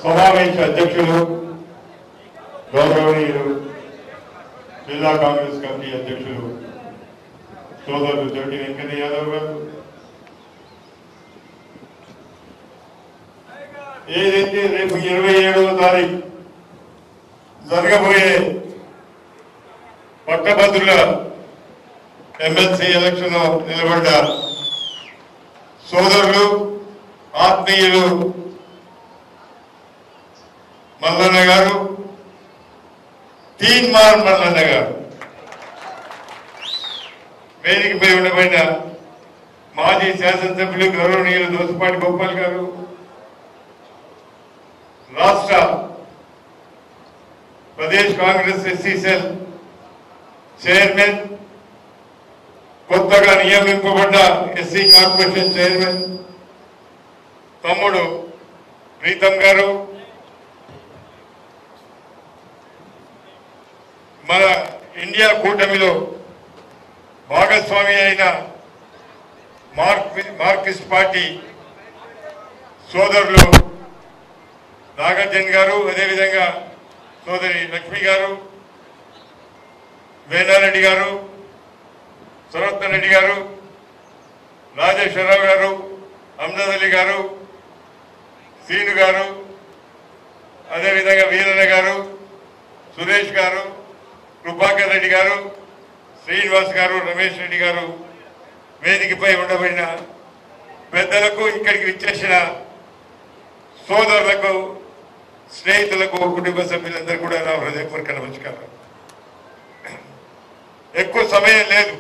సమావేశ అధ్యక్షులు గౌరవనీయులు జిల్లా కాంగ్రెస్ కమిటీ అధ్యక్షులు సోదరులు జోటి వెంకయ్య యాదవ్ గారు, ఏదైతే రేపు 27వ తారీఖు జరగబోయే పట్టభద్రుల ఎమ్మెల్సీ ఎలక్షన్ నిలబడ్డ సోదరులు ఆత్మీయులు మల్లన్న గారు, తీన్మార్ మల్లన్న గారు, వేదికపై ఉండబడిన మాజీ శాసనసభ్యులు గౌరవనీయులు దోసపాటి గోపాల్ గారు, రాష్ట్ర Pradesh Congress SC cell chairman, కొత్తగా నియమింపబడ్డ ఎస్సీ కార్పొరేషన్ చైర్మన్ తమ్ముడు ప్రీతం గారు, మన ఇండియా కూటమిలో భాగస్వామి అయిన మార్క్సిస్ట్ పార్టీ సోదరులు నాగార్జున గారు, అదేవిధంగా సోదరి లక్ష్మి గారు, వేణారెడ్డి గారు, సరోత్న రెడ్డి గారు, రాజేశ్వరరావు గారు, అమ్జద్ అలీ గారు, సీను గారు, అదేవిధంగా వీరన్న గారు, సురేష్ గారు, కృపాకర్ రెడ్డి గారు, శ్రీనివాస్ గారు, రమేష్ రెడ్డి గారు, వేదికపై ఉండబడిన పెద్దలకు, ఇక్కడికి విచ్చేసిన సోదరులకు, స్నేహితులకు, కుటుంబ సభ్యులందరూ కూడా నా హృదయపూర్వక నమస్కారం. ఎక్కువ సమయం లేదు,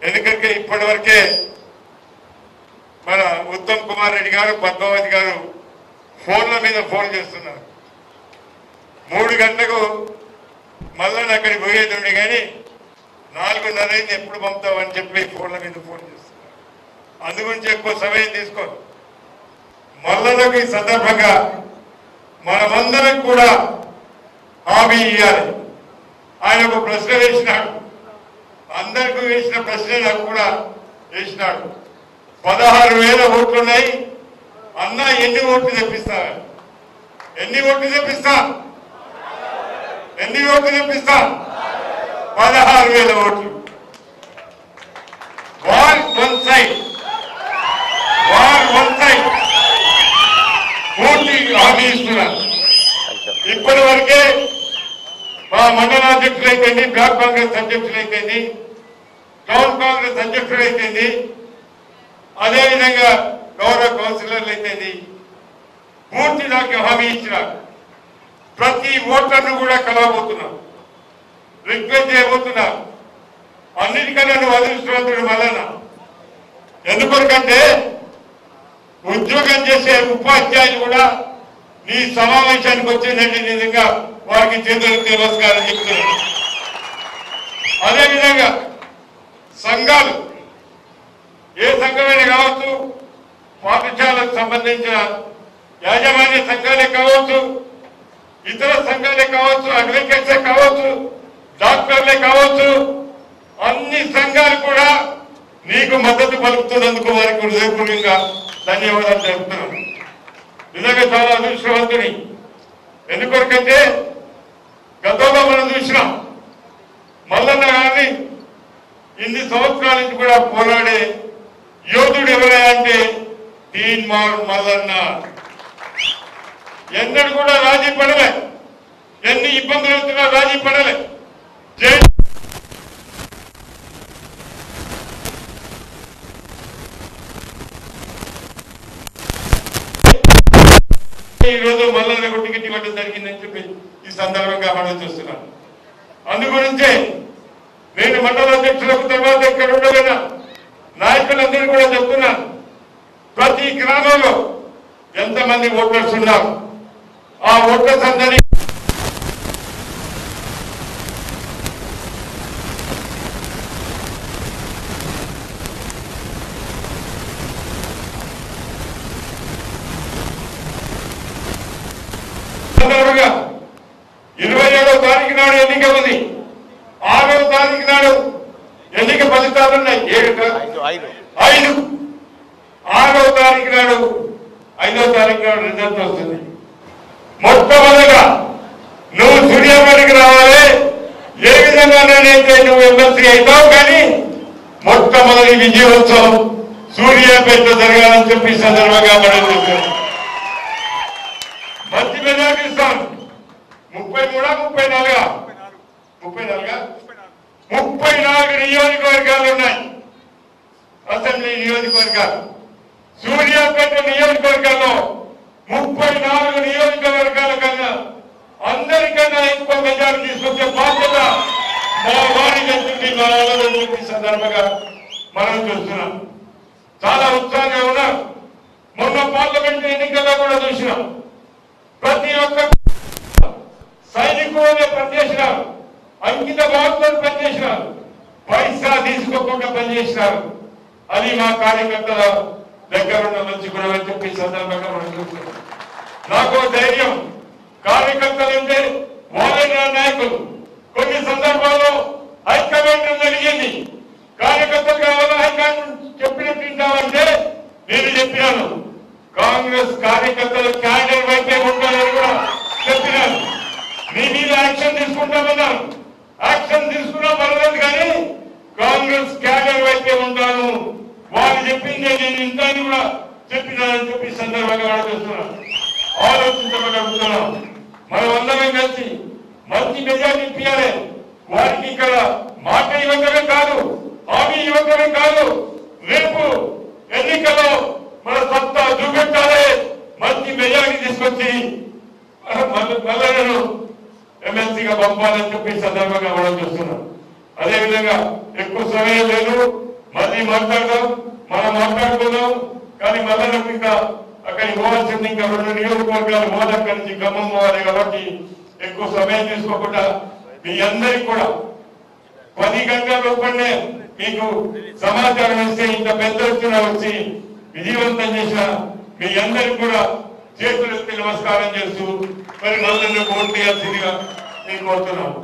ఎందుకంటే ఇప్పటి వరకే మన ఉత్తమ్ కుమార్ రెడ్డి గారు, పద్మావతి గారు ఫోన్ల మీద ఫోన్ చేస్తున్నారు. 3 గంటలకు మళ్ళీ అక్కడికి పోయేది ఉండే కానీ 4:30 అయింది, ఎప్పుడు పంపుతామని చెప్పి ఫోన్ల మీద ఫోన్ చేస్తున్నారు. అందుగురించి ఎక్కువ సమయం తీసుకోరు. మల్లన్నకు ఈ సందర్భంగా మనమందరం కూడా హామీ ఇవ్వాలి. ఆయన ఒక ప్రశ్న వేసినాడు, అందరికీ వేసిన ప్రశ్న నాకు కూడా వేసినాడు. 16,000 ఓట్లున్నాయి అన్న, ఎన్ని ఓట్లు తెప్పిస్తా? ఎన్ని ఓట్లు తెప్పిస్తా? ఎన్ని ఓట్లు తెప్పిస్తా? 16,000 ఓట్లు. War one side, war one side పూర్తి హామీ ఇస్తున్నారు. ఇప్పటి వరకే మా మండల అధ్యక్షులు అయిపోయింది, బ్లాక్ కాంగ్రెస్ అధ్యక్షులు అయిపోయింది, టౌన్ కాంగ్రెస్ అధ్యక్షుడు అయిపోయింది, అదేవిధంగా గౌరవ కౌన్సిలర్లు అయిపోయింది. పూర్తి నాకు హామీ ఇచ్చినారు. ప్రతి ఓటర్ను కూడా కలవబోతున్నారు, రిక్వెస్ట్ చేయబోతున్నారు. అన్నిటికన్నా నువ్వు అదృష్టవంతుడు మల్లన్న. ఎందుకంటే ఉద్యోగం చేసే ఉపాధ్యాయులు కూడా నీ సమావేశానికి వచ్చిందంటే నిజంగా వారికి చేతులకు నమస్కారం చెప్తున్నారు. అదేవిధంగా సంఘాలు, ఏ సంఘమైనా కావచ్చు, పాఠశాలకు సంబంధించిన యాజమాన్య సంఘాలే కావచ్చు, ఇతర సంఘాలే కావచ్చు, అగ్రికల్చర్ కావచ్చు, డాక్టర్లే కావచ్చు, అన్ని సంఘాలు కూడా నీకు మద్దతు పలుకుతున్నందుకు వారికి హృదయపూర్వకంగా ధన్యవాదాలు తెలుపుతున్నాను. నిజంగా చాలా అదృష్టవంతుని. ఎందుకొరకంటే గతంలో మనం చూసినాం, మల్లన్న గారిని ఇన్ని సంవత్సరాల నుంచి కూడా పోరాడే యోధుడు ఎవరైనా అంటే తీన్మార్ మల్లన్న. ఎన్నడూ కూడా రాజీ పడలే, ఎన్ని ఇబ్బందులు వచ్చినా రాజీ పడలే. ఈరోజు మల్లన్నకు టికెట్ ఇవ్వడం జరిగిందని చెప్పి ఈ సందర్భంగా మనం చూస్తున్నాను. అందుగురించే నేను మండల అధ్యక్షులకు తర్వాత ఇక్కడ ఉండబోయిన నాయకులందరూ కూడా చెప్తున్నాను, ప్రతి గ్రామంలో ఎంతమంది ఓటర్స్ ఉన్నారు, ఆ ఓటర్స్ అందరి సందర్భంగా 27వ తారీఖు నాడు ఎన్నిక ఉంది, 6వ తారీఖు నాడు ఎన్నిక ఫలితాలున్నాయి. 5 6వ తారీఖు నాడు 5వ తారీఖు నాడు రిజల్ట్ వస్తుంది. మొట్టమొదటిగా నువ్వు సూర్యాపేటకి రావాలి. ఏ విధంగానైతే నువ్వు ఎమ్మెల్సీ అవుతావు, కానీ మొట్టమొదటి విజయోత్సవం సూర్యాపేట జరగాలని చెప్పి సందర్భంగా మనం చెప్పారు. మంచి మెజార్టీ ఇస్తాం. 34 నియోజకవర్గాలు ఉన్నాయి. అసెంబ్లీ నియోజకవర్గాలు సూర్యాపేట నియోజకవర్గాల్లో 34 నియోజకవర్గాల కన్నా అందరికన్నా ఎక్కువ మెజార్టీ తీసుకొచ్చే బాధ్యత మా వారికి చెప్పి మా వాళ్ళని చెప్పి సందర్భంగా మనం చూస్తున్నాం. చాలా ఉత్సాహంగా ఉన్నాం. మొన్న పార్లమెంట్ ఎన్నికల్లో కూడా చూసినాం. ప్రతి ఒక్క సైనికులనే పనిచేసినారు, అంకిత భావంతో పనిచేసినారు, పైసా తీసుకోకుండా పనిచేసినారు. అది మా కార్యకర్తల దగ్గర ఉన్న మంచి గుణం అని చెప్పి సందర్భంగా మనం చూస్తున్నాం. నాకు ధైర్యం, కార్యకర్తలు అంటే వాళ్ళే నా నాయకులు. కొన్ని సందర్భాల్లో హైకమాండ్ జరిగింది. కార్యకర్తలు కావాలా హైకమాండ్ చెప్పినట్టు వింటామంటే నేను చెప్పినాను, కాంగ్రెస్ కార్యకర్తలు క్యాడర్ వైపే ఉంటారని కూడా చెప్పినాను. మీ మీద యాక్షన్ తీసుకుంటామన్నారు. యాక్షన్ తీసుకున్నా పర్లేదు, కానీ కాంగ్రెస్ క్యాడర్ వైపే ఉంటాను, వాళ్ళు చెప్పింది నేను ఇంటాన్ని కూడా చెప్పినానని చెప్పి సందర్భంగా ఆలోచిస్తున్నాను. ఆలోచించబడుతున్నాం. మనం అందరం కలిసి మంచి మెజార్టీ ఇప్పించాలి. వారికి ఇక్కడ మాట ఇవ్వటమే కాదు, హామీ ఇవ్వటమే కాదు, రేపు ఎన్నికల్లో మన సత్తా చూపెట్టాలి. మంచి మెజార్టీ తీసుకొచ్చి మల్లలను ఎమ్మెల్సీగా పంపాలని చెప్పి సందర్భంగా మనం చూస్తున్నాం. అదేవిధంగా ఎక్కువ సమయం లేదు, మళ్ళీ మాట్లాడదాం, మనం మాట్లాడుకుందాం. కానీ మల్లలకు ఇంకా అక్కడికి పోవాల్సింది ఇంకా 2 నియోజకవర్గాలు పోవాలి, అక్కడి నుంచి ఖమ్మం పోవాలి. కాబట్టి ఎక్కువ సమయం తీసుకోకుండా మీ అందరికి కూడా 10 గంటల లోపలనే మీకు సమాచారం ఇస్తే ఇంత పెద్ద ఎత్తున వచ్చి విజయవంతం చేసిన మీ అందరికి కూడా చేతులెత్తి నమస్కారం చేస్తూ మరి మళ్ళీ ఓటు చేయాల్సిందిగా నేను కోరుతున్నాను.